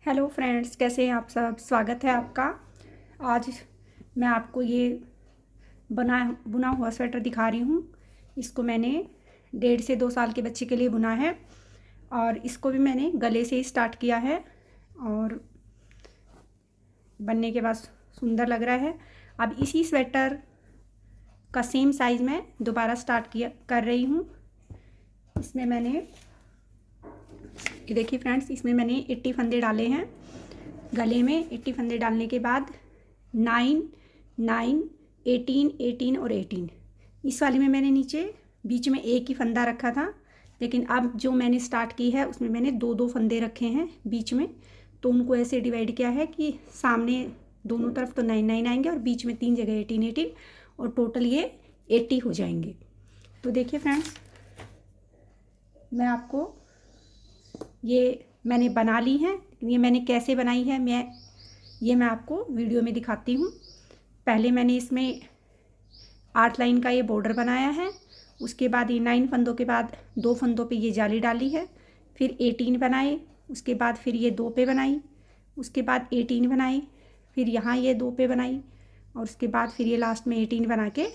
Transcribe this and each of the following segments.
Hello friends, कैसे हैं आप सब। स्वागत है आपका। आज मैं आपको ये बुना हुआ स्वेटर दिखा रही हूँ। इसको मैंने 1.5 से 2 साल के बच्चे के लिए बुना है और इसको भी मैंने गले से ही स्टार्ट किया है और बनने के बाद सुंदर लग रहा है। अब इसी स्वेटर का सेम साइज़ मैं दोबारा कर रही हूँ। इसमें मैंने ये देखिए फ्रेंड्स, इसमें मैंने 80 फंदे डाले हैं। गले में 80 फंदे डालने के बाद 9, 9, 18, 18 और 18। इस वाली में मैंने नीचे बीच में एक ही फंदा रखा था, लेकिन अब जो मैंने स्टार्ट की है उसमें मैंने 2-2 फंदे रखे हैं बीच में। तो उनको ऐसे डिवाइड किया है कि सामने दोनों तरफ तो 9, 9 आएंगे और बीच में 3 जगह 18, 18 और टोटल ये 80 हो जाएंगे। तो देखिए फ्रेंड्स, मैं आपको ये मैंने बना ली है। ये मैंने कैसे बनाई है मैं आपको वीडियो में दिखाती हूँ। पहले मैंने इसमें 8 लाइन का ये बॉर्डर बनाया है। उसके बाद ये 9 फंदों के बाद 2 फंदों पे ये जाली डाली है। फिर 18 बनाए, उसके बाद फिर ये 2 पे बनाई, उसके बाद 18 बनाई, फिर यहाँ ये 2 पे बनाई और उसके बाद फिर ये लास्ट में 18 बना के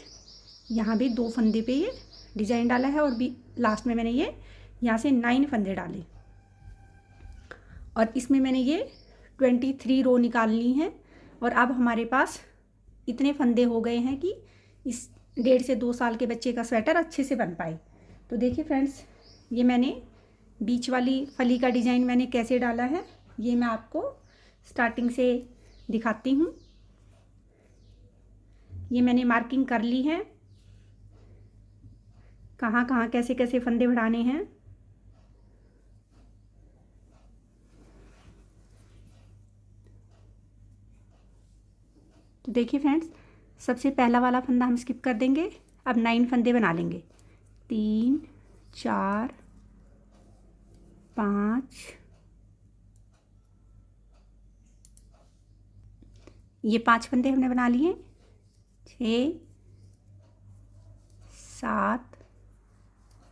यहाँ भी 2 फंदे पे ये डिज़ाइन डाला है और भी लास्ट में मैंने ये यहाँ से 9 फंदे डाले और इसमें मैंने ये 23 रो निकालनी है। और अब हमारे पास इतने फंदे हो गए हैं कि इस 1.5 से 2 साल के बच्चे का स्वेटर अच्छे से बन पाए। तो देखिए फ्रेंड्स, ये मैंने बीच वाली फली का डिज़ाइन मैंने कैसे डाला है ये मैं आपको स्टार्टिंग से दिखाती हूँ। ये मैंने मार्किंग कर ली है, कहाँ कहाँ कैसे कैसे फंदे बढ़ाने हैं। तो देखिए फ्रेंड्स, सबसे पहला वाला फंदा हम स्किप कर देंगे। अब 9 फंदे बना लेंगे। 3, 4, 5, ये 5 फंदे हमने बना लिए। 6, 7,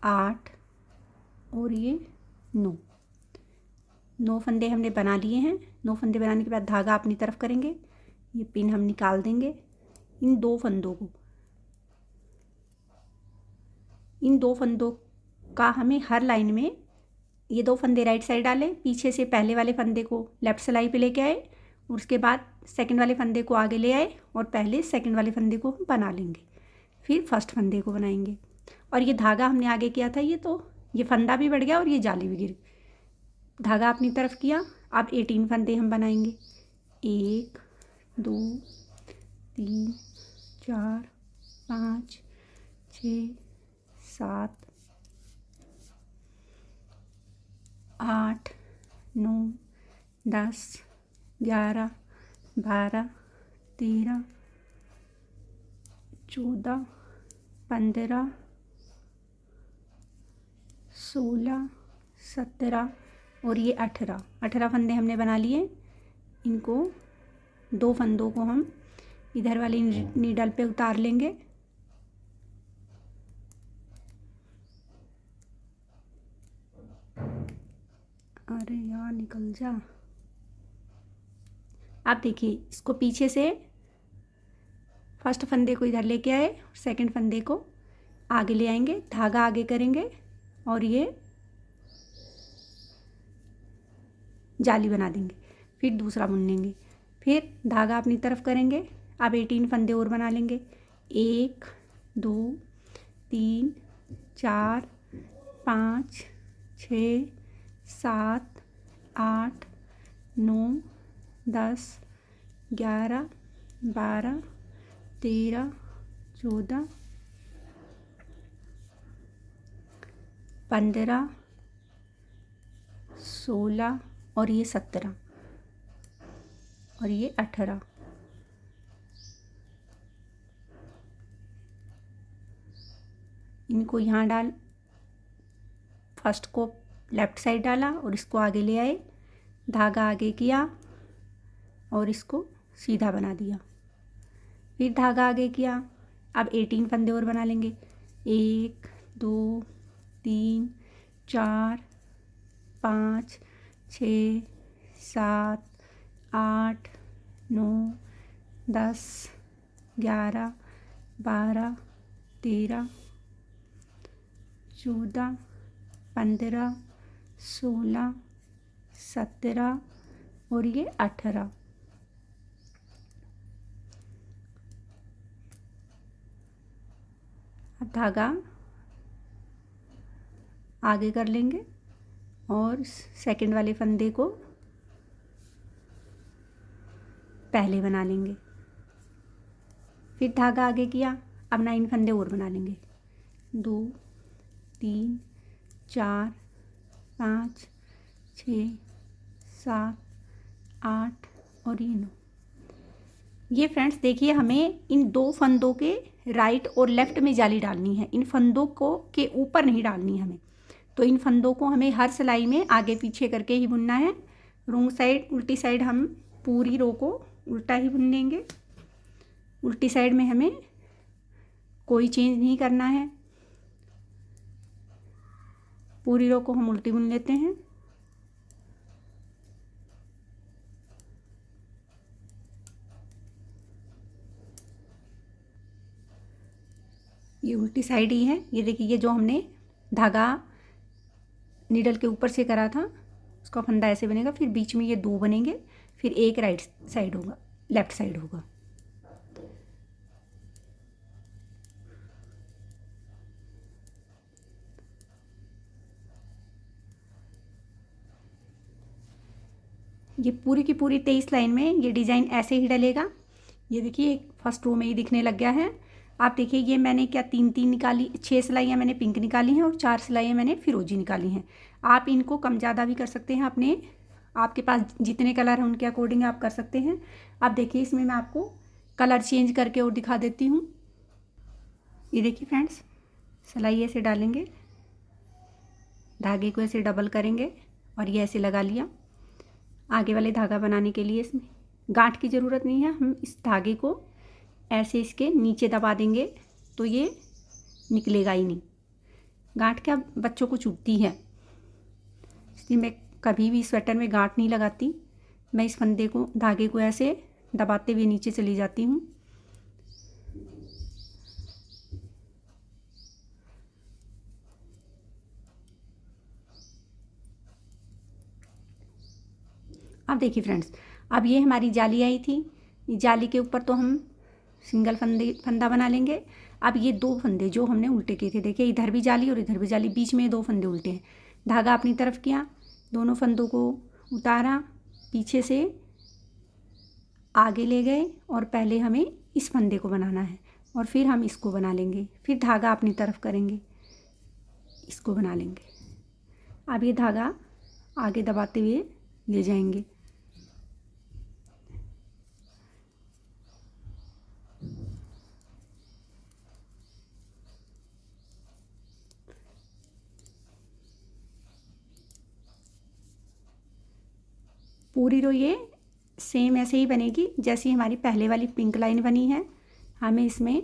8 और ये 9 फंदे हमने बना लिए हैं। 9 फंदे बनाने के बाद धागा अपनी तरफ करेंगे। ये पिन हम निकाल देंगे। इन 2 फंदों का हमें हर लाइन में ये 2 फंदे राइट साइड डालें, पीछे से पहले वाले फंदे को लेफ़्ट सिलाई पे लेके आए और उसके बाद सेकंड वाले फंदे को आगे ले आए और पहले सेकंड वाले फंदे को हम बना लेंगे, फिर फर्स्ट फंदे को बनाएंगे। और ये धागा हमने आगे किया था, ये फंदा भी बढ़ गया और ये जाली भी गिर, धागा अपनी तरफ किया। अब 18 फंदे हम बनाएंगे। 1, 2, 3, 4, 5, 6, 7, 8, 9, 10, 11, 12, 13, 14, 15, 16, 17 और ये 18 फंदे हमने बना लिए। इनको 2 फंदों को हम इधर वाली नीडल पे उतार लेंगे। अरे यार, निकल जा। आप देखिए, इसको पीछे से फर्स्ट फंदे को इधर लेके आए, सेकंड फंदे को आगे ले आएंगे, धागा आगे करेंगे और ये जाली बना देंगे। फिर दूसरा बुन लेंगे, फिर धागा अपनी तरफ करेंगे। अब 18 फंदे और बना लेंगे। 1, 2, 3, 4, 5, 6, 7, 8, 9, 10, 11, 12, 13, 14, 15, 16 और ये 17 और ये 18। इनको यहाँ डाल, फर्स्ट को लेफ़्ट साइड डाला और इसको आगे ले आए, धागा आगे किया और इसको सीधा बना दिया, फिर धागा आगे किया। अब 18 फंदे और बना लेंगे। 1, 2, 3, 4, 5, 6, 7 8 9 10 11 12 13 14 15 16 17 और ये 18। अब धागा आगे कर लेंगे और सेकंड वाले फंदे को पहले बना लेंगे। फिर धागा आगे किया। अब 9 फंदे और बना लेंगे। 2 3 4 5 6 7 8 और ये 9। ये फ्रेंड्स देखिए, हमें इन 2 फंदों के राइट और लेफ़्ट में जाली डालनी है। इन फंदों को के ऊपर नहीं डालनी है हमें। तो इन फंदों को हमें हर सिलाई में आगे पीछे करके ही बुनना है। रॉन्ग साइड, उल्टी साइड हम पूरी रो को उल्टा ही बुन लेंगे। उल्टी साइड में हमें कोई चेंज नहीं करना है। पूरी रो को हम उल्टी बुन लेते हैं। ये उल्टी साइड ही है। ये देखिए, ये जो हमने धागा नीडल के ऊपर से करा था उसका फंदा ऐसे बनेगा। फिर बीच में ये 2 बनेंगे। फिर एक राइट साइड होगा, लेफ्ट साइड होगा। ये पूरी की पूरी 23 लाइन में ये डिज़ाइन ऐसे ही डलेगा। ये देखिए, एक फर्स्ट रो में ही दिखने लग गया है। आप देखिए, ये मैंने क्या 3 निकाली, 6 सिलाइयाँ मैंने पिंक निकाली हैं और 4 सिलाइयाँ मैंने फिरोजी निकाली हैं। आप इनको कम ज़्यादा भी कर सकते हैं, अपने आपके पास जितने कलर हैं उनके अकॉर्डिंग आप कर सकते हैं। अब देखिए, इसमें मैं आपको कलर चेंज करके और दिखा देती हूँ। ये देखिए फ्रेंड्स, सिलाई ऐसे डालेंगे, धागे को ऐसे डबल करेंगे और ये ऐसे लगा लिया। आगे वाले धागा बनाने के लिए इसमें गांठ की ज़रूरत नहीं है। हम इस धागे को ऐसे इसके नीचे दबा देंगे तो ये निकलेगा ही नहीं। गांठ क्या बच्चों को चुभती है, इसलिए मैं कभी भी स्वेटर में गांठ नहीं लगाती। मैं इस फंदे को, धागे को ऐसे दबाते हुए नीचे चली जाती हूँ। अब देखिए फ्रेंड्स, अब ये हमारी जाली आई थी। जाली के ऊपर तो हम सिंगल फंदा बना लेंगे। अब ये 2 फंदे जो हमने उल्टे किए थे, देखिए इधर भी जाली और इधर भी जाली, बीच में 2 फंदे उल्टे हैं। धागा अपनी तरफ किया, दोनों फंदों को उतारा, पीछे से आगे ले गए और पहले हमें इस फंदे को बनाना है और फिर हम इसको बना लेंगे। फिर धागा अपनी तरफ करेंगे, इसको बना लेंगे। अब ये धागा आगे दबाते हुए ले जाएंगे। पूरी रो ये सेम ऐसे ही बनेगी जैसी हमारी पहले वाली पिंक लाइन बनी है। हमें इसमें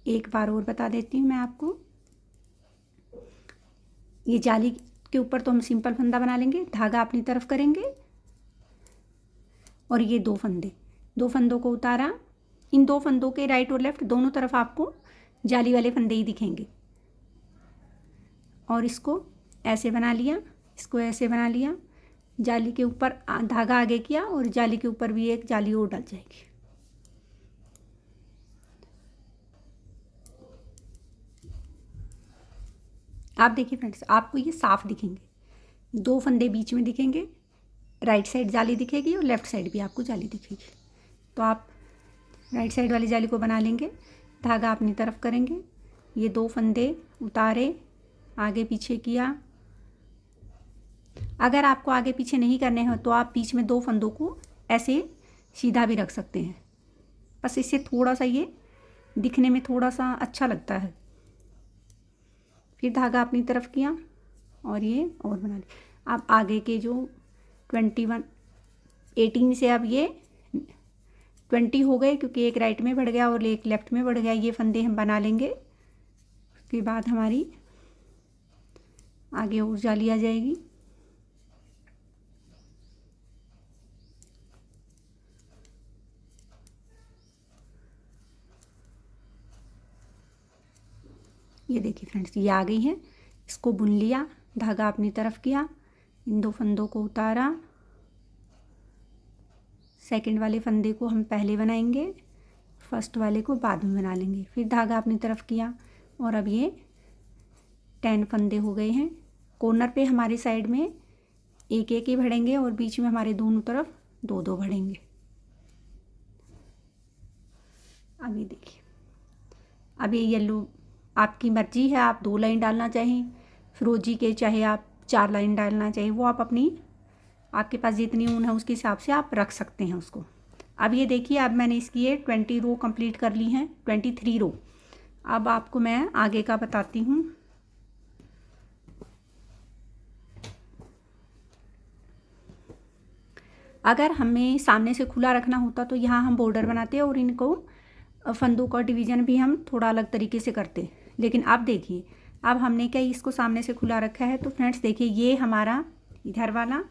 एक बार और बता देती हूँ मैं आपको। ये जाली के ऊपर तो हम सिंपल फंदा बना लेंगे, धागा अपनी तरफ करेंगे और ये 2 फंदे, 2 फंदों को उतारा। इन 2 फंदों के राइट और लेफ्ट दोनों तरफ आपको जाली वाले फंदे ही दिखेंगे। और इसको ऐसे बना लिया, इसको ऐसे बना लिया। जाली के ऊपर धागा आगे किया और जाली के ऊपर भी एक जाली और डल जाएगी। आप देखिए फ्रेंड्स, आपको ये साफ दिखेंगे। 2 फंदे बीच में दिखेंगे, राइट साइड जाली दिखेगी और लेफ़्ट साइड भी आपको जाली दिखेगी। तो आप राइट साइड वाली जाली को बना लेंगे, धागा अपनी तरफ करेंगे, ये 2 फंदे उतारे, आगे पीछे किया। अगर आपको आगे पीछे नहीं करने हैं तो आप बीच में 2 फंदों को ऐसे सीधा भी रख सकते हैं, बस इससे थोड़ा सा ये दिखने में थोड़ा सा अच्छा लगता है। फिर धागा अपनी तरफ किया और ये और बना लिया। अब आगे के जो 18 से अब ये 20 हो गए, क्योंकि एक राइट में बढ़ गया और एक लेफ्ट में बढ़ गया। ये फंदे हम बना लेंगे। उसके बाद हमारी आगे और जाली आ जाएगी। ये देखिए फ्रेंड्स, ये आ गई है। इसको बुन लिया, धागा अपनी तरफ किया, इन 2 फंदों को उतारा। सेकंड वाले फंदे को हम पहले बनाएंगे, फर्स्ट वाले को बाद में बना लेंगे। फिर धागा अपनी तरफ किया और अब ये 10 फंदे हो गए हैं। कॉर्नर पे हमारी साइड में एक एक ही बढ़ेंगे और बीच में हमारे दोनों तरफ 2-2 बढ़ेंगे। अब ये देखिए, अब ये येलो आपकी मर्जी है, आप 2 लाइन डालना चाहें फिरोजी के, चाहे आप 4 लाइन डालना चाहिए, वो आप अपनी, आपके पास जितनी ऊन है उसके हिसाब से आप रख सकते हैं उसको। अब ये देखिए, अब मैंने इसकी ये 20 रो कंप्लीट कर ली हैं, 23 रो। अब आपको मैं आगे का बताती हूँ। अगर हमें सामने से खुला रखना होता तो यहाँ हम बॉर्डर बनाते और इनको फंदों का डिवीज़न भी हम थोड़ा अलग तरीके से करते। लेकिन अब देखिए, अब हमने क्या इसको सामने से खुला रखा है। तो फ्रेंड्स देखिए, ये हमारा इधर वाला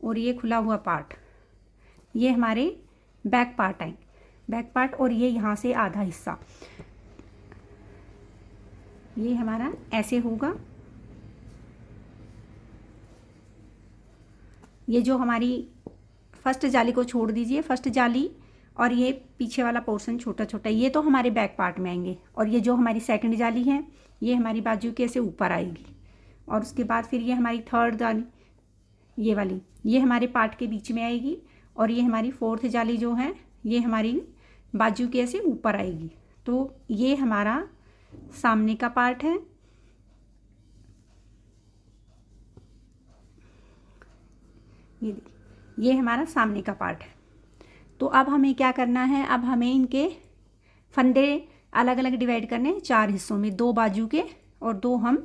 और ये खुला हुआ पार्ट, ये हमारे बैक पार्ट आएंगे, बैक पार्ट। और ये यहाँ से आधा हिस्सा, ये हमारा ऐसे होगा। ये जो हमारी फर्स्ट जाली को छोड़ दीजिए, फर्स्ट जाली और ये पीछे वाला पोर्शन छोटा छोटा, ये तो हमारे बैक पार्ट में आएंगे। और ये जो हमारी सेकंड जाली है, ये हमारी बाजू के ऐसे ऊपर आएगी। और उसके बाद फिर ये हमारी थर्ड जाली, ये वाली, ये हमारे पार्ट के बीच में आएगी। और ये हमारी फोर्थ जाली जो है, ये हमारी बाजू के ऐसे ऊपर आएगी। तो ये हमारा सामने का पार्ट है। ये देखिए, ये हमारा सामने का पार्ट है। तो अब हमें क्या करना है, अब हमें इनके फंदे अलग अलग डिवाइड करने हैं 4 हिस्सों में, 2 बाजू के और 2 हम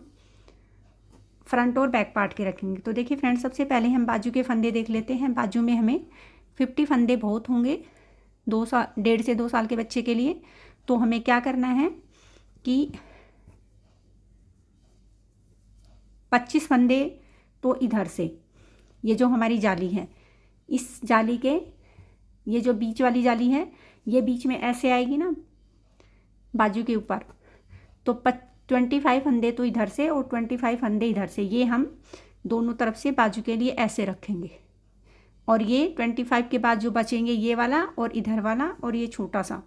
फ्रंट और बैक पार्ट के रखेंगे। तो देखिए फ्रेंड्स, सबसे पहले हम बाजू के फंदे देख लेते हैं। बाजू में हमें 50 फंदे बहुत होंगे 1.5 से 2 साल के बच्चे के लिए। तो हमें क्या करना है कि 25 फंदे तो इधर से, ये जो हमारी जाली है, इस जाली के, ये जो बीच वाली जाली है, ये बीच में ऐसे आएगी ना बाजू के ऊपर। तो 25 फंदे तो इधर से और 25 फंदे इधर से, ये हम दोनों तरफ से बाजू के लिए ऐसे रखेंगे। और ये 25 के बाद जो बचेंगे, ये वाला और इधर वाला और ये छोटा सा,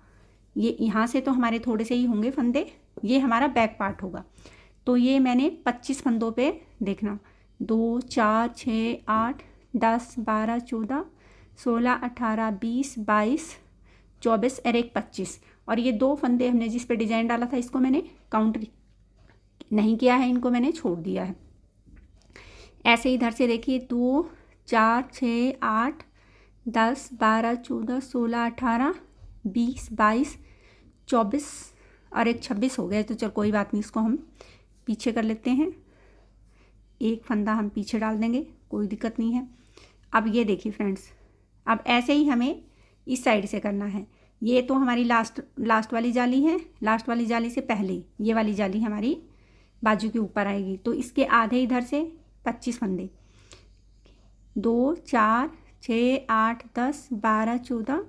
ये यहाँ से तो हमारे थोड़े से ही होंगे फंदे, ये हमारा बैक पार्ट होगा। तो ये मैंने 25 फंदों पे देखना, 2 4 6 8 10 12 14 16 18 20 22 24 और एक 25। और ये 2 फंदे हमने जिस पे डिजाइन डाला था, इसको मैंने काउंट नहीं किया है, इनको मैंने छोड़ दिया है। ऐसे इधर से देखिए, 2 4 6 8 10 12 14 16 18 20 22 24 और एक 26 हो गया। तो चल कोई बात नहीं, इसको हम पीछे कर लेते हैं, एक फंदा हम पीछे डाल देंगे, कोई दिक्कत नहीं है। अब ये देखिए फ्रेंड्स, अब ऐसे ही हमें इस साइड से करना है। ये तो हमारी लास्ट वाली जाली है, लास्ट वाली जाली से पहले ये वाली जाली हमारी बाजू के ऊपर आएगी। तो इसके आधे इधर से 25 फंदे, 2 4 6 8 10 12 14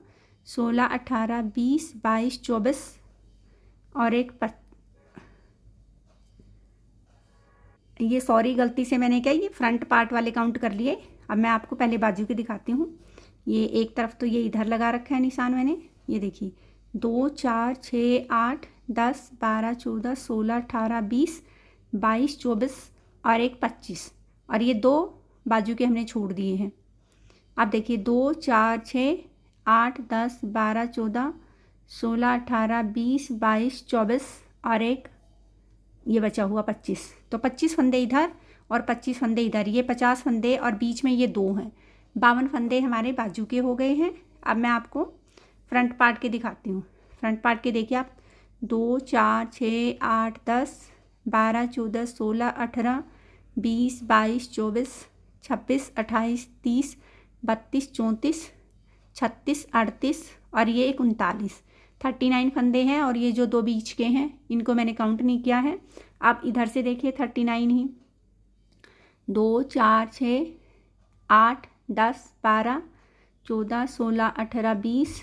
16 18 20 22 24 और एक ये सॉरी, गलती से मैंने क्या ये फ्रंट पार्ट वाले काउंट कर लिए। अब मैं आपको पहले बाजू के दिखाती हूँ। ये एक तरफ तो ये इधर लगा रखा है निशान मैंने, ये देखिए 2 4 6 8 10 12 14 16 18 20 22 24 और एक 25। और ये 2 बाजू के हमने छोड़ दिए हैं। अब देखिए 2 4 6 8 10 12 14 16 18 20 22 24 और एक ये बचा हुआ 25। तो 25 फंदे इधर और 25 फंदे इधर, ये 50 फंदे और बीच में ये 2 हैं, 52 फंदे हमारे बाजू के हो गए हैं। अब मैं आपको फ्रंट पार्ट के दिखाती हूँ। फ्रंट पार्ट के देखिए आप, 2 4 6 8 10 12 14 16 18 20 22 24 26 28 30 32 34 36 38 और ये एक 39 फंदे हैं। और ये जो 2 बीच के हैं, इनको मैंने काउंट नहीं किया है। आप इधर से देखिए 39 ही, 2 4 6 8 10 12 14 16 18 20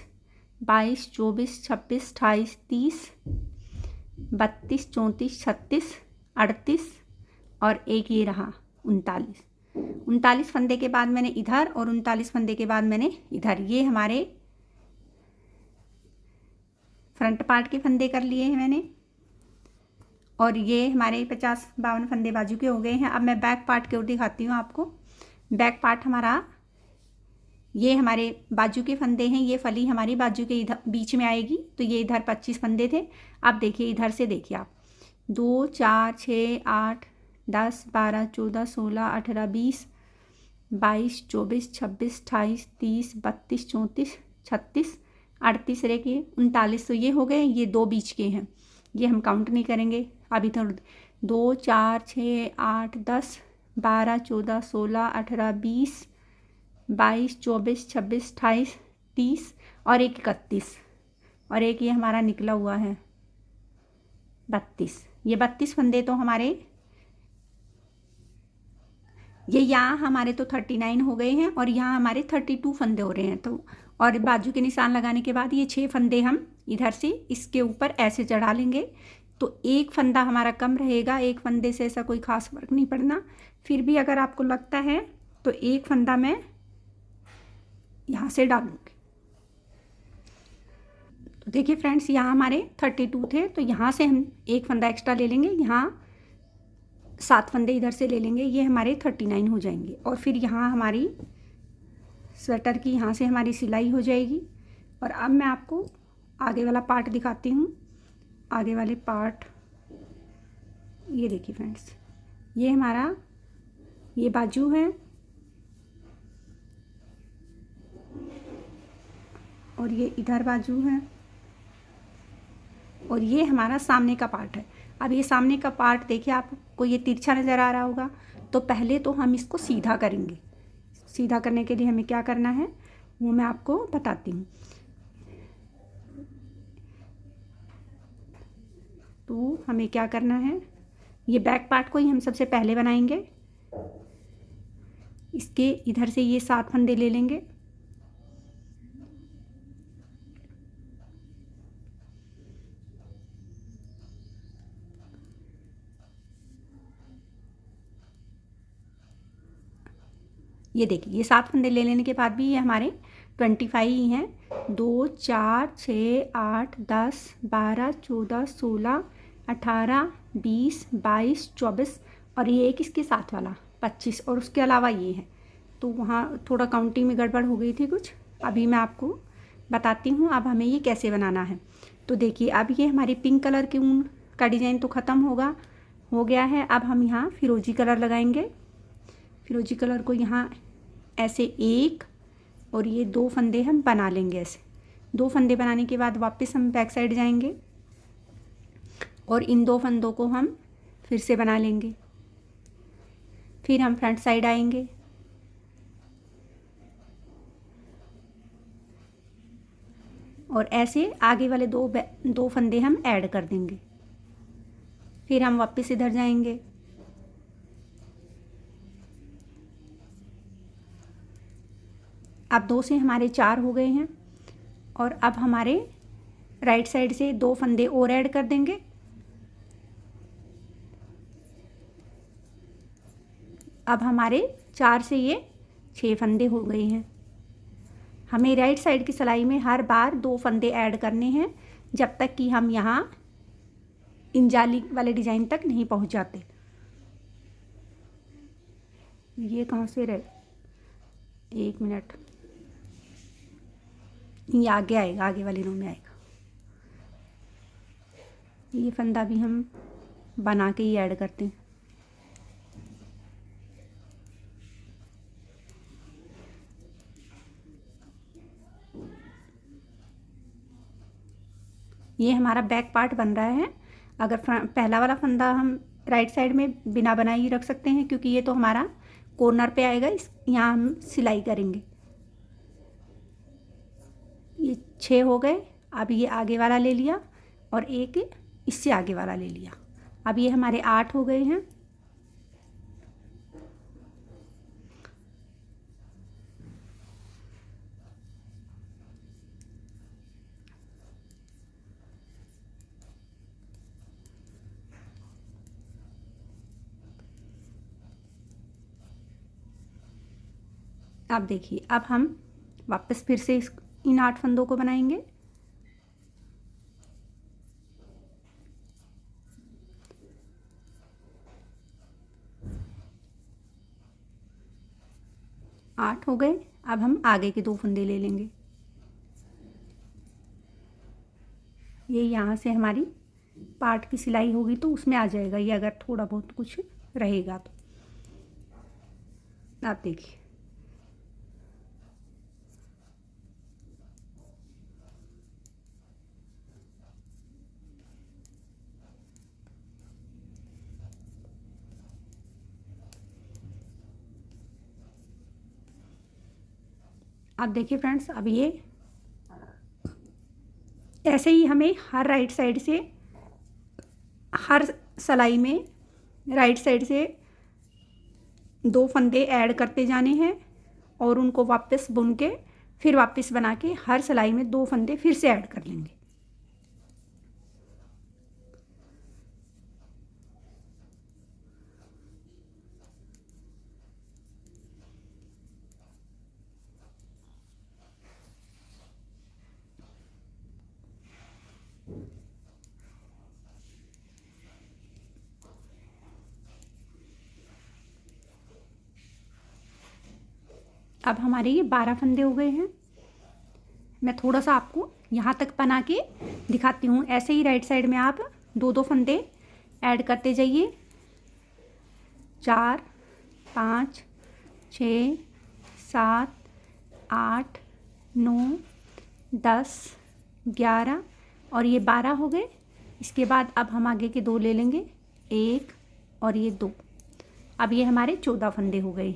22 24 26 28 30 32 34 36 38 और एक ये रहा 39 फंदे के बाद मैंने इधर और 39 फंदे के बाद मैंने इधर, ये हमारे फ्रंट पार्ट के फंदे कर लिए हैं मैंने। और ये हमारे 50-52 फंदे बाजू के हो गए हैं। अब मैं बैक पार्ट की ओर दिखाती हूँ आपको। बैक पार्ट हमारा, ये हमारे बाजू के फंदे हैं, ये फली हमारी बाजू के इधर बीच में आएगी, तो ये इधर 25 फंदे थे। अब देखिए इधर से देखिए आप, 2 4 6 8 10 12 14 16 18 20 22 24 26 28 30 32 34 36 38 रेखिए 39, तो ये हो गए। ये 2 बीच के हैं, ये हम काउंट नहीं करेंगे। अब इधर 2 4 6 8 10 12 14 16 18 20 22 24 26 28 30 और एक 31 और एक ये हमारा निकला हुआ है 32। ये 32 फंदे तो हमारे, ये यहाँ हमारे तो 39 हो गए हैं और यहाँ हमारे 32 फंदे हो रहे हैं। तो और बाजू के निशान लगाने के बाद ये 6 फंदे हम इधर से इसके ऊपर ऐसे चढ़ा लेंगे, तो एक फंदा हमारा कम रहेगा। एक फंदे से ऐसा कोई ख़ास फर्क नहीं पड़ना। फिर भी अगर आपको लगता है तो एक फंदा मैं यहाँ से डालूँगी। तो देखिए फ्रेंड्स, यहाँ हमारे 32 थे, तो यहाँ से हम एक फंदा एक्स्ट्रा ले लेंगे, यहाँ 7 फंदे इधर से ले लेंगे, ये हमारे 39 हो जाएंगे। और फिर यहाँ हमारी स्वेटर की यहाँ से हमारी सिलाई हो जाएगी। और अब मैं आपको आगे वाला पार्ट दिखाती हूँ। आगे वाले पार्ट, ये देखिए फ्रेंड्स, ये हमारा ये बाजू है और ये इधर बाजू है और ये हमारा सामने का पार्ट है। अब ये सामने का पार्ट देखिए, आपको ये तिरछा नज़र आ रहा होगा, तो पहले तो हम इसको सीधा करेंगे। सीधा करने के लिए हमें क्या करना है वो मैं आपको बताती हूँ। तो हमें क्या करना है, ये बैक पार्ट को ही हम सबसे पहले बनाएंगे। इसके इधर से ये 7 फंदे ले लेंगे, ये देखिए ये 7 फंदे ले लेने के बाद भी ये हमारे 25 ही हैं। 2 4 6 8 10 12 14 16 18 20 22 24 और ये एक इसके साथ वाला 25 और उसके अलावा ये है। तो वहाँ थोड़ा काउंटिंग में गड़बड़ हो गई थी कुछ, अभी मैं आपको बताती हूँ अब हमें ये कैसे बनाना है। तो देखिए अब ये हमारी पिंक कलर की ऊन का डिज़ाइन तो ख़त्म हो गया है। अब हम यहाँ फिरोजी कलर लगाएंगे। फिरोजी कलर को यहाँ ऐसे एक और ये 2 फंदे हम बना लेंगे। ऐसे 2 फंदे बनाने के बाद वापस हम बैक साइड जाएंगे और इन 2 फंदों को हम फिर से बना लेंगे। फिर हम फ्रंट साइड आएंगे और ऐसे आगे वाले 2 फंदे हम ऐड कर देंगे। फिर हम वापस इधर जाएंगे, अब 2 से हमारे 4 हो गए हैं और अब हमारे राइट साइड से 2 फंदे और ऐड कर देंगे। अब हमारे 4 से ये 6 फंदे हो गए हैं। हमें राइट साइड की सिलाई में हर बार 2 फंदे ऐड करने हैं जब तक कि हम यहाँ इन जाली वाले डिज़ाइन तक नहीं पहुँच जाते। ये कहाँ से रहे, 1 मिनट, ये आगे आएगा, आगे वाली रो में आएगा। ये फंदा भी हम बना के ही ऐड करते हैं। ये हमारा बैक पार्ट बन रहा है। अगर पहला वाला फंदा हम राइट साइड में बिना बनाए ही रख सकते हैं क्योंकि ये तो हमारा कॉर्नर पे आएगा, यहाँ हम सिलाई करेंगे। ये 6 हो गए। अब ये आगे वाला ले लिया और एक इससे आगे वाला ले लिया। अब ये हमारे 8 हो गए हैं। अब देखिए, अब हम वापस फिर से इन 8 फंदों को बनाएंगे। आठ हो गए। अब हम आगे के 2 फंदे ले लेंगे। ये यहाँ से हमारी पार्ट की सिलाई होगी तो उसमें आ जाएगा ये, अगर थोड़ा बहुत कुछ रहेगा तो। आप देखिए, आप देखिए फ्रेंड्स, अब ये ऐसे ही हमें हर राइट साइड से, हर सिलाई में राइट साइड से 2 फंदे ऐड करते जाने हैं और उनको वापस बुन के फिर वापस बना के हर सिलाई में 2 फंदे फिर से ऐड कर लेंगे। अब हमारे ये 12 फंदे हो गए हैं। मैं थोड़ा सा आपको यहाँ तक बना के दिखाती हूँ। ऐसे ही राइट साइड में आप 2-2 फंदे ऐड करते जाइए। 4, 5, 6, 7, 8, 9, 10, 11 और ये 12 हो गए। इसके बाद अब हम आगे के 2 ले लेंगे, 1 और ये 2। अब ये हमारे 14 फंदे हो गए।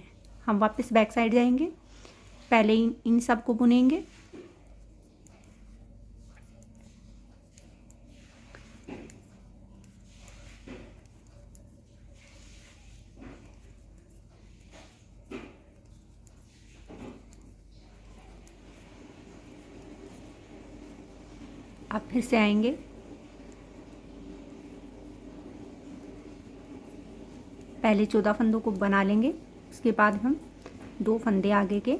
हम वापस बैक साइड जाएंगे, पहले इन सब को बुनेंगे। अब फिर से आएंगे, पहले 14 फंदों को बना लेंगे, उसके बाद हम 2 फंदे आगे के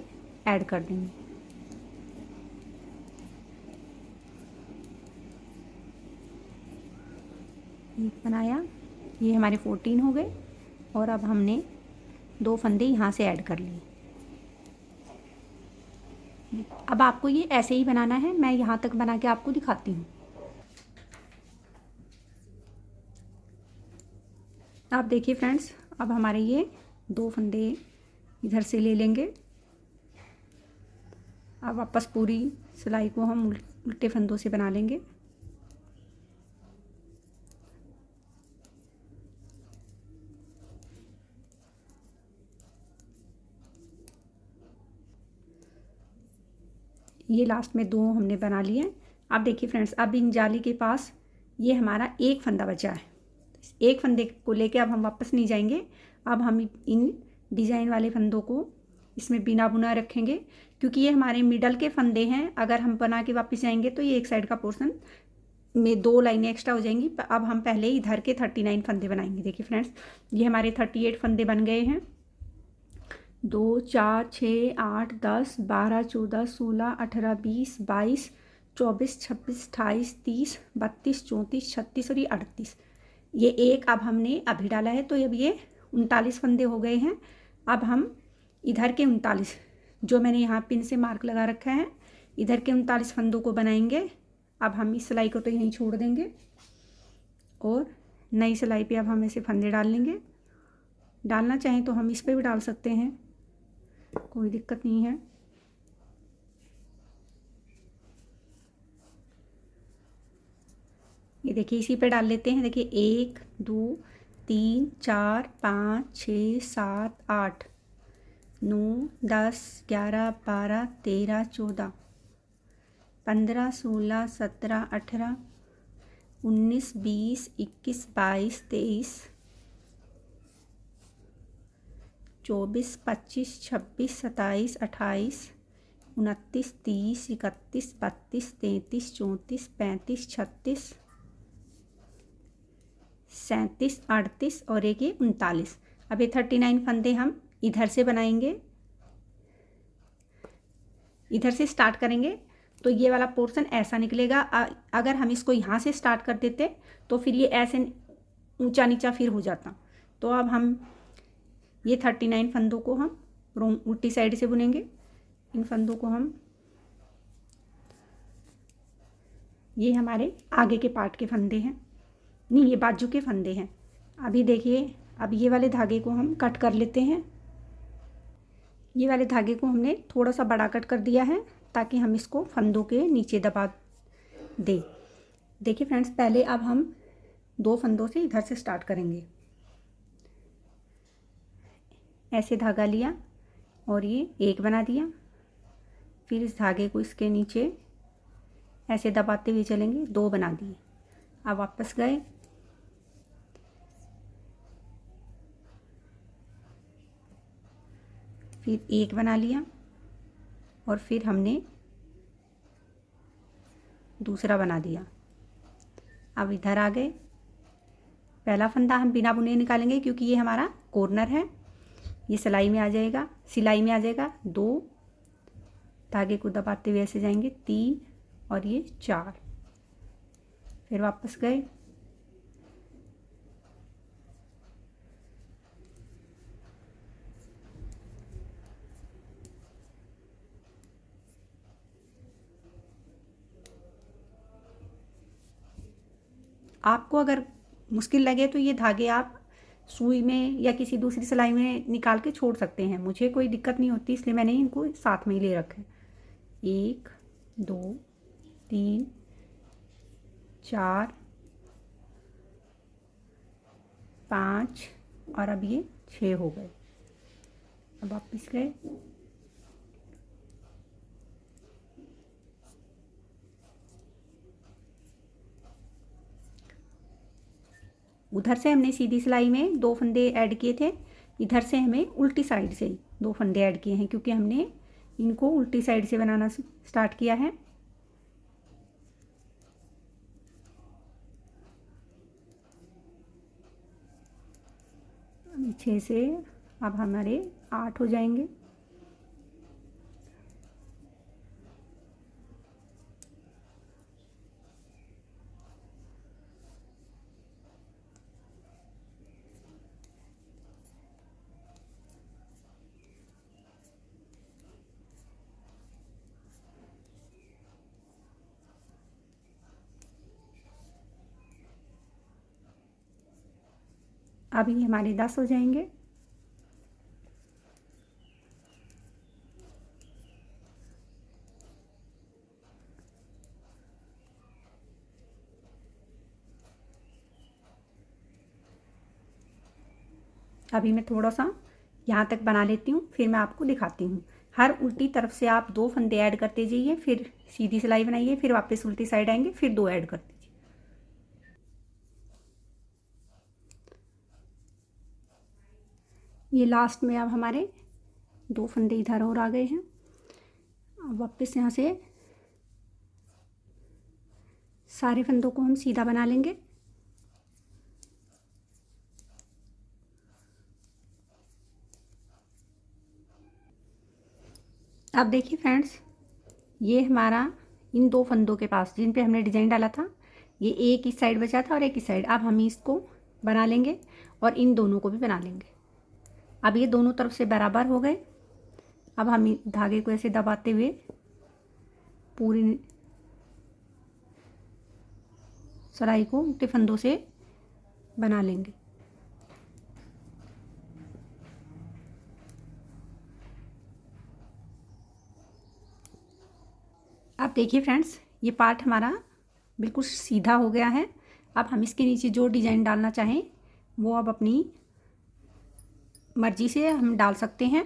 ऐड कर देंगे। एक बनाया, ये हमारे 14 हो गए और अब हमने 2 फंदे यहाँ से ऐड कर लिए। अब आपको ये ऐसे ही बनाना है, मैं यहाँ तक बना के आपको दिखाती हूँ। आप देखिए फ्रेंड्स, अब हमारे ये 2 फंदे इधर से ले लेंगे। अब वापस पूरी सिलाई को हम उल्टे फंदों से बना लेंगे। ये लास्ट में 2 हमने बना लिए। अब देखिए फ्रेंड्स, अब इन जाली के पास ये हमारा 1 फंदा बचा है। 1 फंदे को लेके अब हम वापस नहीं जाएंगे। अब हम इन डिज़ाइन वाले फंदों को इसमें बिना बुना रखेंगे, क्योंकि ये हमारे मिडल के फंदे हैं। अगर हम बना के वापस जाएंगे तो ये एक साइड का पोर्शन में 2 लाइनें एक्स्ट्रा हो जाएंगी। अब हम पहले इधर के 39 फंदे बनाएंगे। देखिए फ्रेंड्स, ये हमारे 38 फंदे बन गए हैं। 2, 4, 6, 8, 10, 12, 14, 16, 18, 20, 22, 24, 26, 28, 30, 32, 34, 36 और ये 38। ये एक अब हमने अभी डाला है, तो अब ये 39 फंदे हो गए हैं। अब हम इधर के 39 जो मैंने यहाँ पिन से मार्क लगा रखा है, इधर के 39 फंदों को बनाएंगे। अब हम इस सिलाई को तो यहीं छोड़ देंगे और नई सिलाई पे अब हम ऐसे फंदे डाल लेंगे। डालना चाहें तो हम इस पे भी डाल सकते हैं, कोई दिक्कत नहीं है। ये देखिए, इसी पे डाल लेते हैं। देखिए 1, 2, 3, 4, 5, 6, 7, 8, 9, 10, 11, 12, 13, 14, 15, 16, 17, 18, 19, 20, 21, 22, 23, 24, 25, 26, 27, 28, 29, 30, 31, 32, 33, 34, 35, 36, 37, 38 और एक ये 39। अब ये 39 फंदे हम इधर से बनाएंगे। इधर से स्टार्ट करेंगे तो ये वाला पोर्शन ऐसा निकलेगा। अगर हम इसको यहाँ से स्टार्ट कर देते तो फिर ये ऐसे ऊंचा नीचा फिर हो जाता। तो अब हम ये 39 फंदों को हम उल्टी साइड से बुनेंगे। इन फंदों को हम, ये हमारे आगे के पार्ट के फंदे हैं, नहीं ये बाजू के फंदे हैं। अभी देखिए, अब ये वाले धागे को हम कट कर लेते हैं। ये वाले धागे को हमने थोड़ा सा बड़ा कट कर दिया है ताकि हम इसको फंदों के नीचे दबा दें। देखिए फ्रेंड्स, पहले अब हम 2 फंदों से इधर से स्टार्ट करेंगे। ऐसे धागा लिया और ये एक बना दिया, फिर इस धागे को इसके नीचे ऐसे दबाते हुए चलेंगे, 2 बना दिए। अब वापस गए, फिर एक बना लिया और फिर हमने दूसरा बना दिया। अब इधर आ गए, पहला फंदा हम बिना बुने निकालेंगे क्योंकि ये हमारा कॉर्नर है। ये सिलाई में आ जाएगा, सिलाई में आ जाएगा। 2 धागे को दबाते हुए ऐसे जाएंगे, 3 और ये 4, फिर वापस गए, आपको अगर मुश्किल लगे तो ये धागे आप सुई में या किसी दूसरी सिलाई में निकाल के छोड़ सकते हैं। मुझे कोई दिक्कत नहीं होती, इसलिए मैंने इनको साथ में ही ले रखे। 1 2 3 4 5 और अब ये 6 हो गए। अब वापस गए, उधर से हमने सीधी सिलाई में 2 फंदे ऐड किए थे, इधर से हमें उल्टी साइड से 2 फंदे ऐड किए हैं क्योंकि हमने इनको उल्टी साइड से बनाना स्टार्ट किया है। पीछे से अब हमारे 8 हो जाएंगे। अभी हमारे 10 हो जाएंगे। अभी मैं थोड़ा सा यहाँ तक बना लेती हूँ, फिर मैं आपको दिखाती हूँ। हर उल्टी तरफ से आप 2 फंदे ऐड करते जाइए, फिर सीधी सिलाई बनाइए, फिर वापस उल्टी साइड आएंगे, फिर 2 ऐड कर दीजिए। ये लास्ट में अब हमारे 2 फंदे इधर और आ गए हैं। अब वापस यहाँ से सारे फंदों को हम सीधा बना लेंगे। अब देखिए फ्रेंड्स, ये हमारा इन 2 फंदों के पास जिन पे हमने डिज़ाइन डाला था, ये एक इस साइड बचा था और एक इस साइड। अब हम इसको बना लेंगे और इन दोनों को भी बना लेंगे। अब ये दोनों तरफ से बराबर हो गए। अब हम धागे को ऐसे दबाते हुए पूरी सिलाई को उल्टे फंदों से बना लेंगे। अब देखिए फ्रेंड्स, ये पार्ट हमारा बिल्कुल सीधा हो गया है। अब हम इसके नीचे जो डिज़ाइन डालना चाहें वो अब अपनी मर्जी से हम डाल सकते हैं।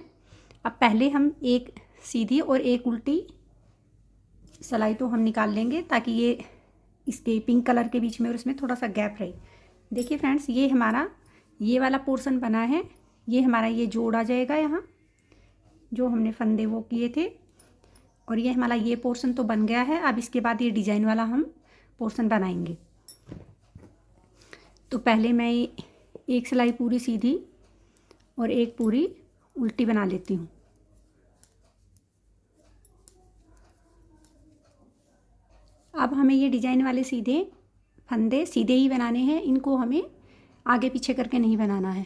अब पहले हम एक सीधी और एक उल्टी सिलाई तो हम निकाल लेंगे ताकि ये इसके पिंक कलर के बीच में और इसमें थोड़ा सा गैप रहे। देखिए फ्रेंड्स, ये हमारा ये वाला पोर्शन बना है, ये हमारा ये जोड़ आ जाएगा यहाँ जो हमने फंदे वो किए थे, और ये हमारा ये पोर्शन तो बन गया है। अब इसके बाद ये डिज़ाइन वाला हम पोर्शन बनाएंगे। तो पहले मैं एक सिलाई पूरी सीधी और एक पूरी उल्टी बना लेती हूँ। अब हमें ये डिजाइन वाले सीधे फंदे सीधे ही बनाने हैं, इनको हमें आगे पीछे करके नहीं बनाना है।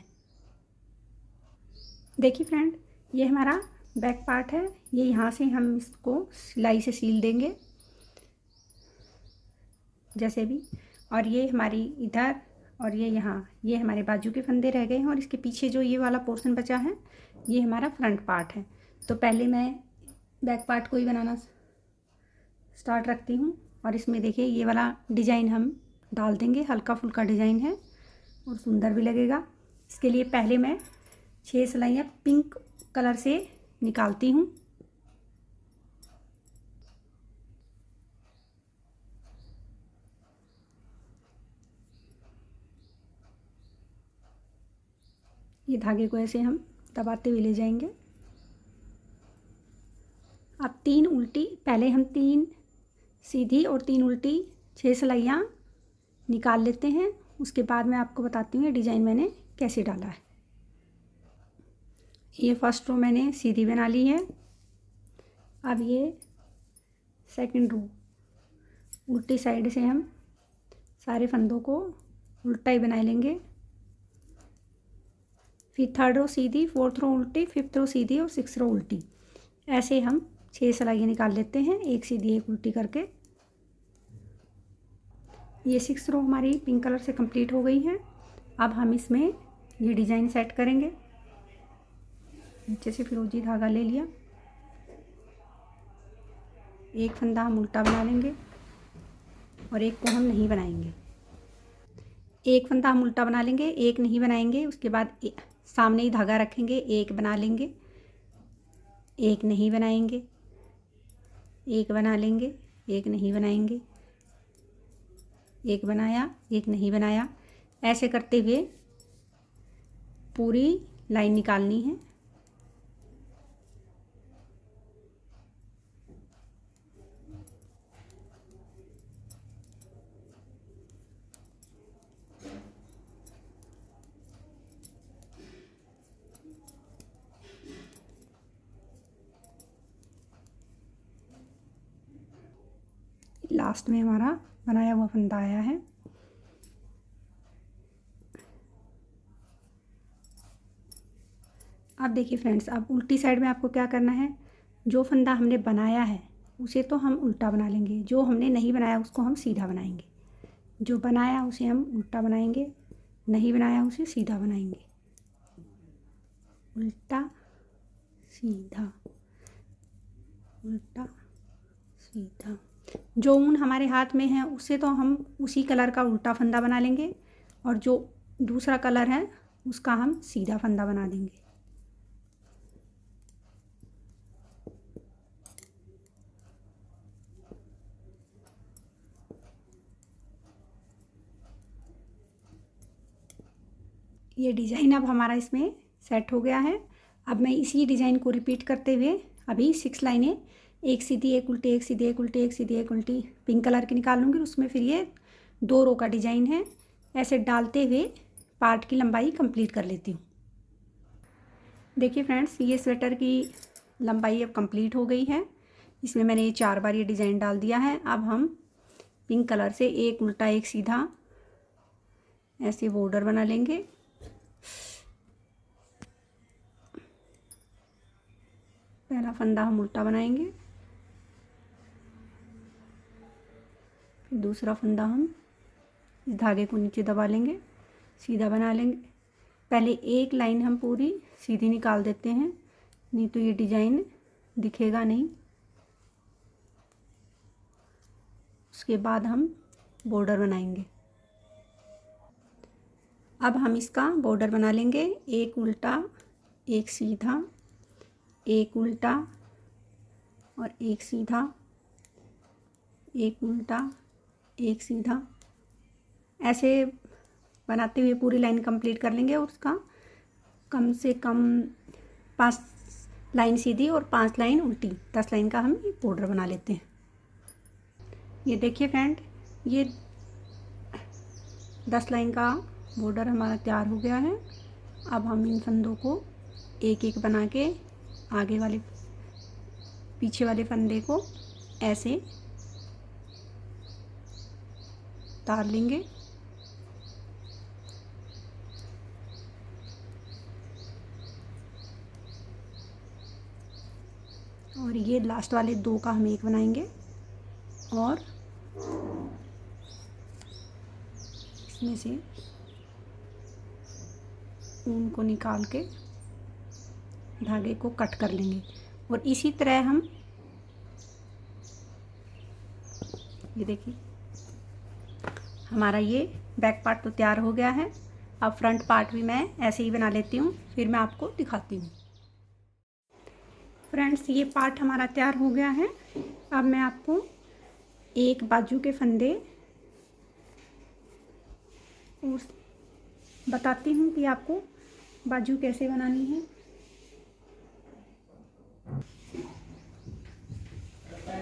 देखिए फ्रेंड, ये हमारा बैक पार्ट है, ये यहाँ से हम इसको सिलाई से सील देंगे जैसे भी। और ये हमारी इधर और ये यहाँ, ये हमारे बाजू के फंदे रह गए हैं और इसके पीछे जो ये वाला पोर्शन बचा है ये हमारा फ्रंट पार्ट है। तो पहले मैं बैक पार्ट को ही बनाना स्टार्ट रखती हूँ और इसमें देखिए ये वाला डिज़ाइन हम डाल देंगे। हल्का फुल्का डिज़ाइन है और सुंदर भी लगेगा। इसके लिए पहले मैं 6 सिलाइयाँ पिंक कलर से निकालती हूँ। ये धागे को ऐसे हम दबाते हुए ले जाएंगे। अब 3 उल्टी, पहले हम 3 सीधी और 3 उल्टी 6 सिलाइयाँ निकाल लेते हैं। उसके बाद मैं आपको बताती हूँ ये डिज़ाइन मैंने कैसे डाला है। ये फर्स्ट रो मैंने सीधी बना ली है। अब ये सेकंड रो, उल्टी साइड से हम सारे फंदों को उल्टा ही बना लेंगे। फिर थर्ड रो सीधी, फोर्थ रो उल्टी, फिफ्थ रो सीधी और सिक्स रो उल्टी। ऐसे हम 6 सिलाइयाँ निकाल लेते हैं, एक सीधी एक उल्टी करके। ये 6 रो हमारी पिंक कलर से कंप्लीट हो गई है। अब हम इसमें ये डिज़ाइन सेट करेंगे। नीचे से फिरोजी धागा ले लिया, एक फंदा हम उल्टा बना लेंगे और एक को हम नहीं बनाएंगे। एक फंदा हम उल्टा बना लेंगे, एक नहीं बनाएंगे। उसके बाद सामने ही धागा रखेंगे, एक बना लेंगे, एक नहीं बनाएंगे, एक बना लेंगे, एक नहीं बनाएंगे, एक बनाया, एक नहीं बनाया। ऐसे करते हुए पूरी लाइन निकालनी है। लास्ट में हमारा बनाया हुआ फंदा आया है। अब देखिए फ्रेंड्स, अब उल्टी साइड में आपको क्या करना है, जो फंदा हमने बनाया है उसे तो हम उल्टा बना लेंगे, जो हमने नहीं बनाया उसको हम सीधा बनाएंगे। जो बनाया उसे हम उल्टा बनाएंगे, नहीं बनाया उसे सीधा बनाएंगे। उल्टा सीधा, उल्टा सीधा। जो ऊन हमारे हाथ में है उससे तो हम उसी कलर का उल्टा फंदा बना लेंगे और जो दूसरा कलर है उसका हम सीधा फंदा बना देंगे। ये डिज़ाइन अब हमारा इसमें सेट हो गया है। अब मैं इसी डिज़ाइन को रिपीट करते हुए अभी 6 लाइनें एक सीधी एक उल्टी, एक सीधी एक उल्टी, एक सीधी एक उल्टी पिंक कलर की निकाल लूँगी। उसमें फिर ये 2 रो का डिज़ाइन है। ऐसे डालते हुए पार्ट की लंबाई कंप्लीट कर लेती हूँ। देखिए फ्रेंड्स, ये स्वेटर की लंबाई अब कंप्लीट हो गई है। इसमें मैंने ये 4 बार ये डिज़ाइन डाल दिया है। अब हम पिंक कलर से एक उल्टा एक सीधा ऐसे बॉर्डर बना लेंगे। पहला फंदा हम उल्टा बनाएंगे, फिर दूसरा फंदा हम इस धागे को नीचे दबा लेंगे, सीधा बना लेंगे। पहले एक लाइन हम पूरी सीधी निकाल देते हैं, नहीं तो ये डिज़ाइन दिखेगा नहीं। उसके बाद हम बॉर्डर बनाएंगे। अब हम इसका बॉर्डर बना लेंगे, एक उल्टा एक सीधा, एक उल्टा और एक सीधा, एक उल्टा एक सीधा। ऐसे बनाते हुए पूरी लाइन कंप्लीट कर लेंगे और उसका कम से कम 5 लाइन सीधी और 5 लाइन उल्टी, 10 लाइन का हम बॉर्डर बना लेते हैं। ये देखिए फ्रेंड, ये 10 लाइन का बॉर्डर हमारा तैयार हो गया है। अब हम इन फंदों को एक एक बना के आगे वाले पीछे वाले फंदे को ऐसे उतार लेंगे। और ये लास्ट वाले 2 का हम एक बनाएंगे और इसमें से ऊन को निकाल के धागे को कट कर लेंगे। और इसी तरह हम, ये देखिए हमारा ये बैक पार्ट तो तैयार हो गया है। अब फ्रंट पार्ट भी मैं ऐसे ही बना लेती हूँ, फिर मैं आपको दिखाती हूँ। फ्रेंड्स, ये पार्ट हमारा तैयार हो गया है। अब मैं आपको एक बाजू के फंदे और बताती हूँ कि आपको बाजू कैसे बनानी है।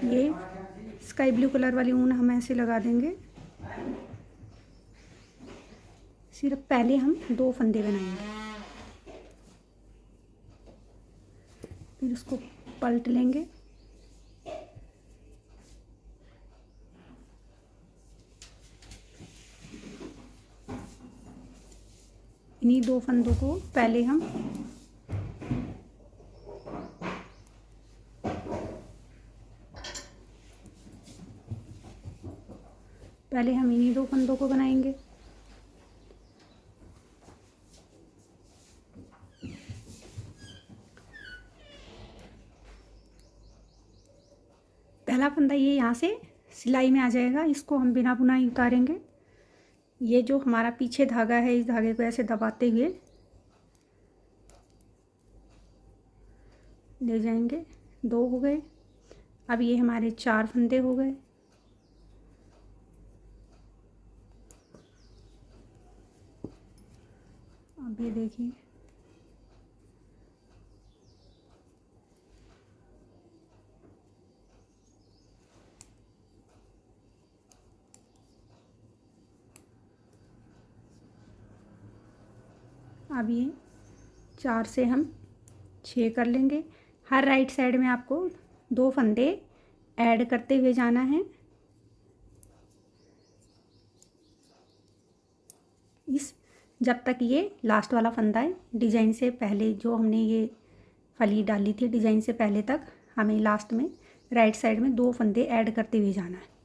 ये स्काई ब्लू कलर वाली ऊन हम ऐसे लगा देंगे। सिर्फ पहले हम 2 फंदे बनाएंगे, फिर उसको पलट लेंगे। इन्हीं 2 फंदों को पहले हम इन्हीं 2 फंदों को बनाएंगे। पहला फंदा ये यहाँ से सिलाई में आ जाएगा, इसको हम बिना बुनाई उतारेंगे। ये जो हमारा पीछे धागा है, इस धागे को ऐसे दबाते हुए ले जाएंगे। 2 हो गए। अब ये हमारे 4 फंदे हो गए। अब ये देखिए अब ये 4 से हम 6 कर लेंगे। हर राइट साइड में आपको 2 फंदे ऐड करते हुए जाना है। इस जब तक ये लास्ट वाला फंदा है, डिजाइन से पहले जो हमने ये फली डाली थी, डिजाइन से पहले तक हमें लास्ट में राइट साइड में 2 फंदे ऐड करते हुए जाना है।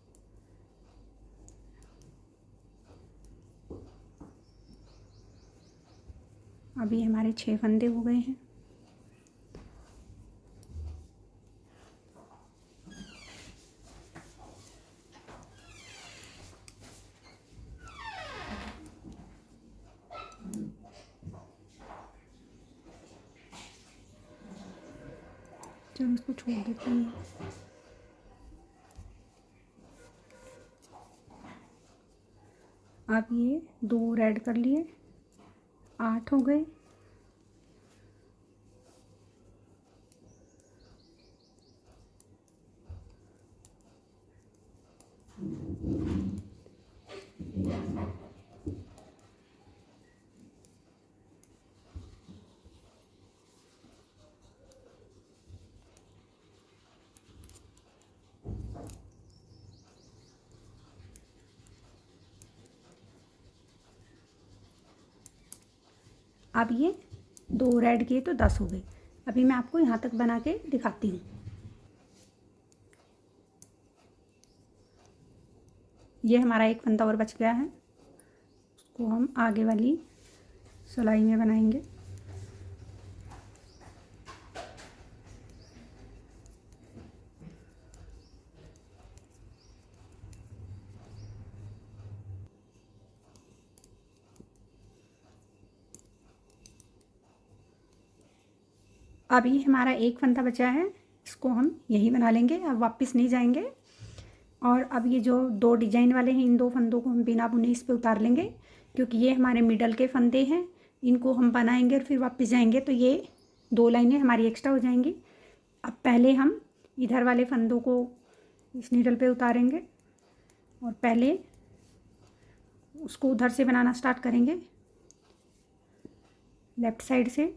अभी हमारे 6 फंदे हो गए हैं। चलो इसको छोड़ देते हैं। अब ये 2 ऐड कर लिए, 8 हो गए। अब ये 2 ऐड किए तो 10 हो गए। अभी मैं आपको यहाँ तक बना के दिखाती हूँ। ये हमारा एक फंदा और बच गया है, उसको हम आगे वाली सिलाई में बनाएंगे। अभी हमारा एक फंदा बचा है, इसको हम यही बना लेंगे, अब वापस नहीं जाएंगे। और अब ये जो 2 डिजाइन वाले हैं, इन 2 फंदों को हम बिना बुने इस पे उतार लेंगे, क्योंकि ये हमारे मिडल के फंदे हैं। इनको हम बनाएंगे और फिर वापस जाएंगे तो ये 2 लाइनें हमारी एक्स्ट्रा हो जाएंगी। अब पहले हम इधर वाले फंदों को इस नीडल पे उतारेंगे और पहले उसको उधर से बनाना स्टार्ट करेंगे, लेफ्ट साइड से।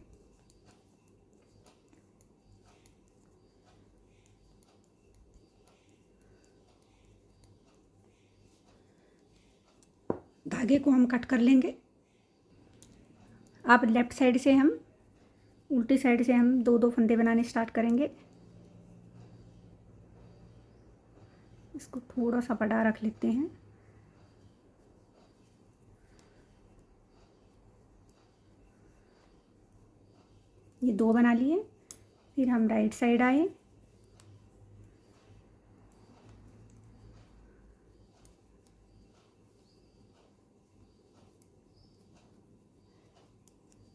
धागे को हम कट कर लेंगे। अब लेफ़्ट साइड से हम उल्टी साइड से हम दो दो फंदे बनाने स्टार्ट करेंगे। इसको थोड़ा सा बढ़ा रख लेते हैं। ये दो बना लिए। फिर हम राइट साइड आए,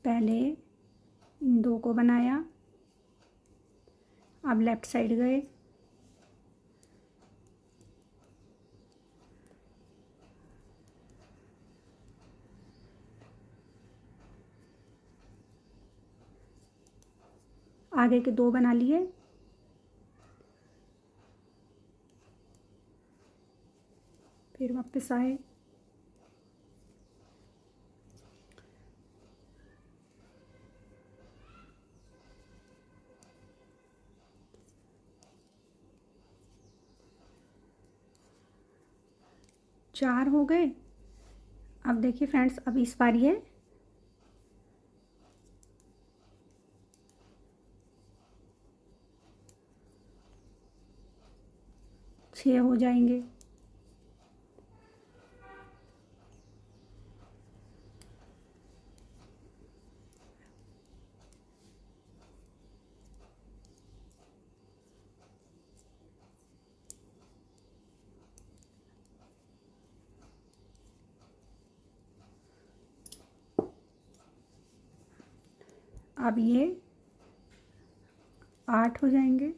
पहले इन दो को बनाया। अब लेफ़्ट साइड गए, आगे के दो बना लिए। फिर वापस आए, चार हो गए। अब देखिए फ्रेंड्स, अब इस बार ये छः हो जाएंगे। अब ये 8 हो जाएंगे।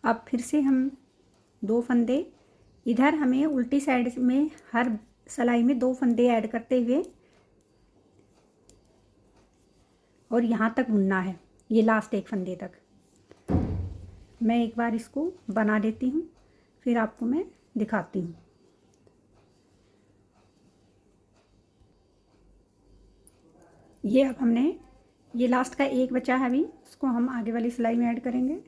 अब फिर से हम दो फंदे, इधर हमें उल्टी साइड में हर सिलाई में दो फंदे ऐड करते हुए और यहाँ तक बुनना है, ये लास्ट एक फंदे तक। मैं एक बार इसको बना लेती हूँ, फिर आपको मैं दिखाती हूँ। ये अब हमने, ये लास्ट का एक बचा है अभी, इसको हम आगे वाली सिलाई में ऐड करेंगे।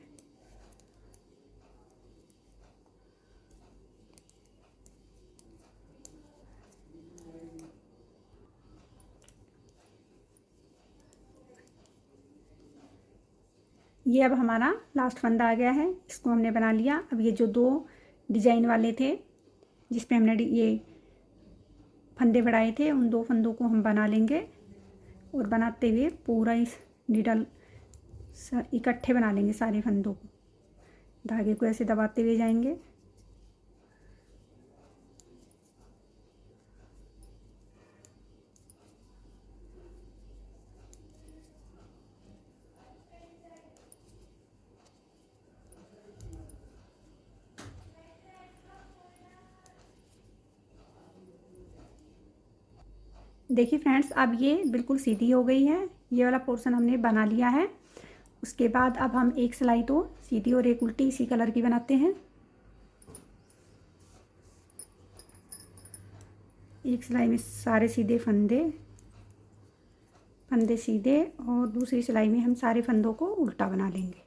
ये अब हमारा लास्ट फंदा आ गया है, इसको हमने बना लिया। अब ये जो दो डिजाइन वाले थे जिस पे हमने ये फंदे बढ़ाए थे, उन दो फंदों को हम बना लेंगे और बनाते हुए पूरा इस नीडल इकट्ठे बना लेंगे सारे फंदों को। धागे को ऐसे दबाते हुए जाएंगे। देखिए फ्रेंड्स, अब ये बिल्कुल सीधी हो गई है। ये वाला पोर्शन हमने बना लिया है। उसके बाद अब हम एक सिलाई तो सीधी और एक उल्टी इसी कलर की बनाते हैं। एक सिलाई में सारे सीधे फंदे सीधे और दूसरी सिलाई में हम सारे फंदों को उल्टा बना लेंगे।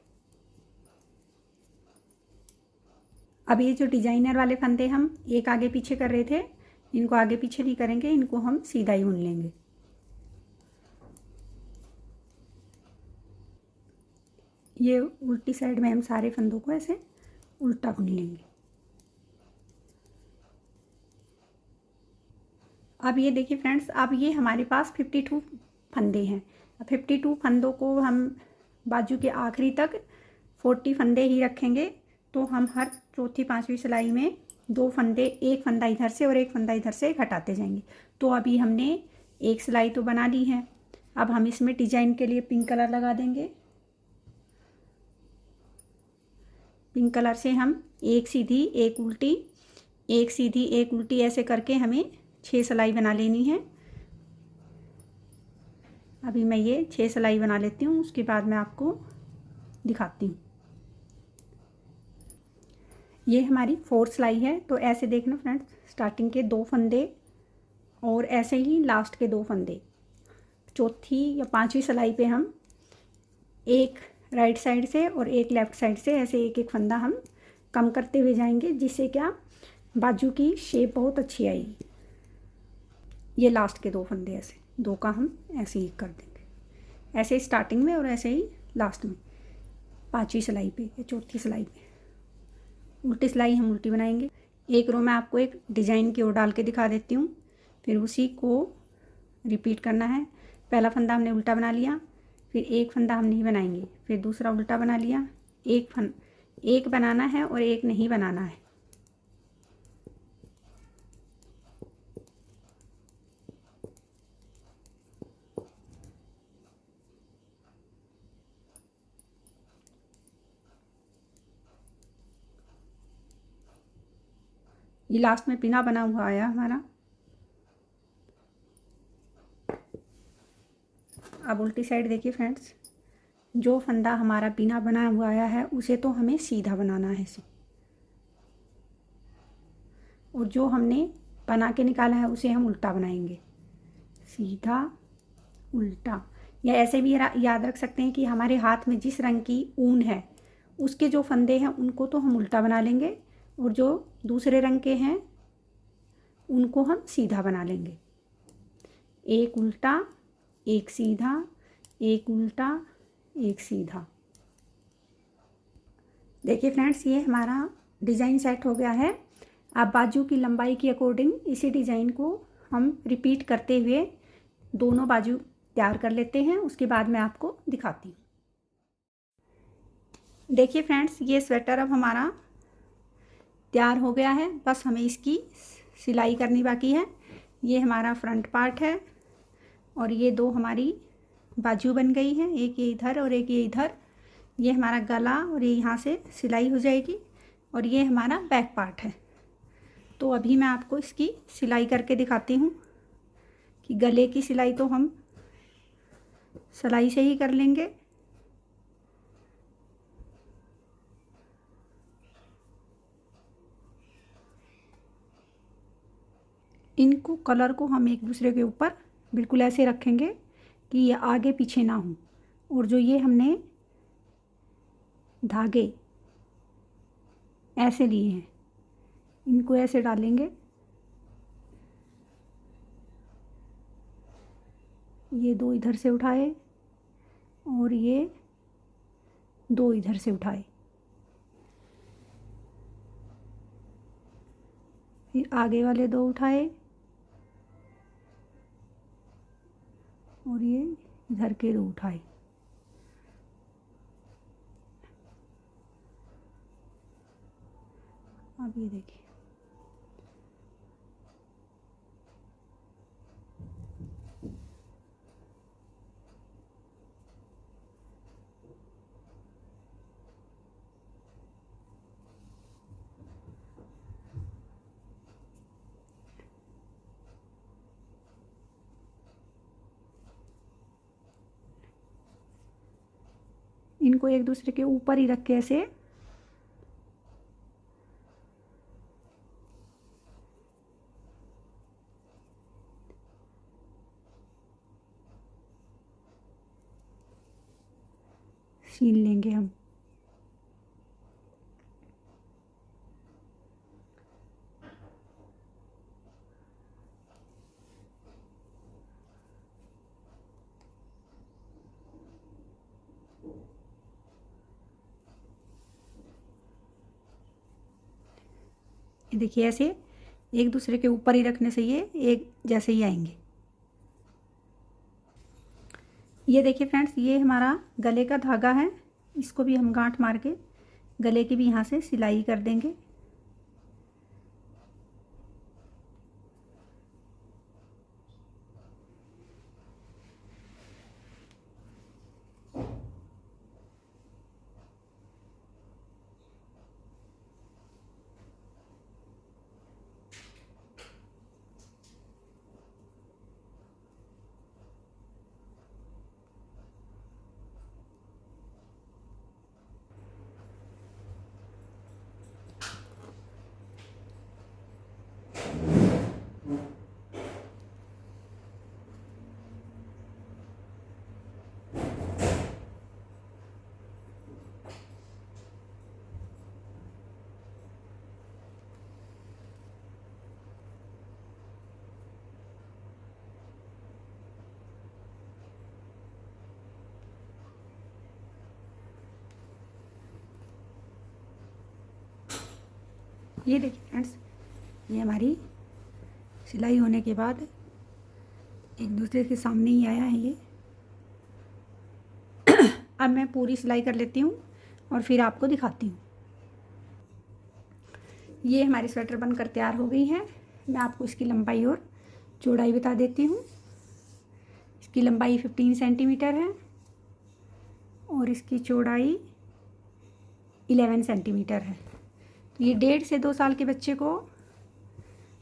अब ये जो डिजाइनर वाले फंदे हम एक आगे पीछे कर रहे थे, इनको आगे पीछे नहीं करेंगे, इनको हम सीधा ही बुन लेंगे। ये उल्टी साइड में हम सारे फंदों को ऐसे उल्टा बुन लेंगे। अब ये देखिए फ्रेंड्स, अब ये हमारे पास 52 फंदे हैं। 52 फंदों को हम बाजू के आखिरी तक 40 फंदे ही रखेंगे। तो हम हर चौथी पांचवी सिलाई में दो फंदे, एक फंदा इधर से और एक फंदा इधर से घटाते जाएंगे। तो अभी हमने एक सिलाई तो बना ली है। अब हम इसमें डिजाइन के लिए पिंक कलर लगा देंगे। पिंक कलर से हम एक सीधी एक उल्टी एक सीधी एक उल्टी ऐसे करके हमें 6 सिलाई बना लेनी है। अभी मैं ये 6 सिलाई बना लेती हूँ, उसके बाद मैं आपको दिखाती हूँ। ये हमारी 4 सिलाई है। तो ऐसे देखना फ्रेंड्स, स्टार्टिंग के 2 फंदे और ऐसे ही लास्ट के 2 फंदे, चौथी या 5वीं सिलाई पे हम एक राइट साइड से और एक लेफ़्ट साइड से ऐसे एक एक फंदा हम कम करते हुए जाएंगे, जिससे क्या बाजू की शेप बहुत अच्छी आएगी। ये लास्ट के 2 फंदे ऐसे 2 का हम ऐसे ही कर देंगे, ऐसे ही स्टार्टिंग में और ऐसे ही लास्ट में 5वीं सिलाई पे या चौथी सिलाई पे। उल्टी सिलाई हम उल्टी बनाएंगे। एक रो में आपको एक डिज़ाइन की ओर डाल के दिखा देती हूँ, फिर उसी को रिपीट करना है। पहला फंदा हमने उल्टा बना लिया, फिर एक फंदा हम नहीं बनाएंगे, फिर दूसरा उल्टा बना लिया, एक बनाना है और एक नहीं बनाना है। ये लास्ट में पिना बना हुआ आया हमारा। अब उल्टी साइड देखिए फ्रेंड्स, जो फंदा हमारा बिना बना हुआ आया है उसे तो हमें सीधा बनाना है इसे, और जो हमने बना के निकाला है उसे हम उल्टा बनाएंगे, सीधा उल्टा। या ऐसे भी याद रख सकते हैं कि हमारे हाथ में जिस रंग की ऊन है उसके जो फंदे हैं उनको तो हम उल्टा बना लेंगे, और जो दूसरे रंग के हैं उनको हम सीधा बना लेंगे। एक उल्टा एक सीधा, एक उल्टा एक सीधा। देखिए फ्रेंड्स, ये हमारा डिज़ाइन सेट हो गया है। अब बाजू की लंबाई के अकॉर्डिंग इसी डिज़ाइन को हम रिपीट करते हुए दोनों बाजू तैयार कर लेते हैं, उसके बाद मैं आपको दिखाती हूँ। देखिए फ्रेंड्स, ये स्वेटर अब हमारा तैयार हो गया है, बस हमें इसकी सिलाई करनी बाकी है। ये हमारा फ्रंट पार्ट है और ये 2 हमारी बाजू बन गई है, एक ये इधर और एक ये इधर। ये हमारा गला और ये यहाँ से सिलाई हो जाएगी, और ये हमारा बैक पार्ट है। तो अभी मैं आपको इसकी सिलाई करके दिखाती हूँ कि गले की सिलाई तो हम सिलाई से ही कर लेंगे। इनको कलर को हम एक दूसरे के ऊपर बिल्कुल ऐसे रखेंगे कि ये आगे पीछे ना हो, और जो ये हमने धागे ऐसे लिए हैं इनको ऐसे डालेंगे, ये 2 इधर से उठाए और ये 2 इधर से उठाए, फिर आगे वाले 2 उठाए और ये इधर के 2 उठाए। अब ये देखिए, इनको एक दूसरे के ऊपर ही रख के ऐसे सील लेंगे हम। ये देखिए, ऐसे एक दूसरे के ऊपर ही रखने से ये एक जैसे ही आएंगे। ये देखिए फ्रेंड्स, ये हमारा गले का धागा है, इसको भी हम गांठ मार के गले की भी यहाँ से सिलाई कर देंगे। ये देखिए फ्रेंड्स, ये हमारी सिलाई होने के बाद एक दूसरे के सामने ही आया है ये। अब मैं पूरी सिलाई कर लेती हूँ और फिर आपको दिखाती हूँ। ये हमारी स्वेटर बनकर तैयार हो गई है। मैं आपको इसकी लंबाई और चौड़ाई बता देती हूँ। इसकी लंबाई 15 सेंटीमीटर है और इसकी चौड़ाई 11 सेंटीमीटर है। तो ये 1.5 से 2 साल के बच्चे को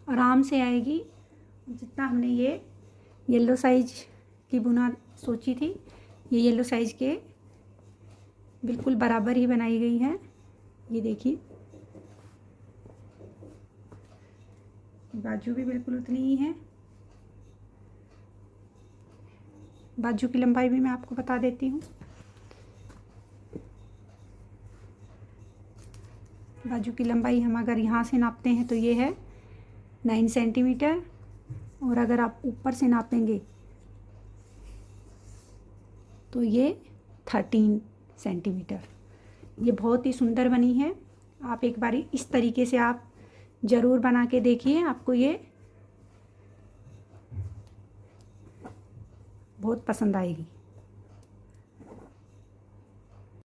आराम से आएगी। जितना हमने ये येलो साइज की बुना सोची थी, ये येलो साइज के बिल्कुल बराबर ही बनाई गई है। ये देखिए, बाजू भी बिल्कुल उतनी ही है। बाजू की लंबाई भी मैं आपको बता देती हूँ। बाजू की लंबाई हम अगर यहाँ से नापते हैं तो ये है 9 सेंटीमीटर, और अगर आप ऊपर से नापेंगे तो ये 13 सेंटीमीटर। ये बहुत ही सुंदर बनी है। आप एक बारी इस तरीके से आप ज़रूर बना के देखिए, आपको ये बहुत पसंद आएगी।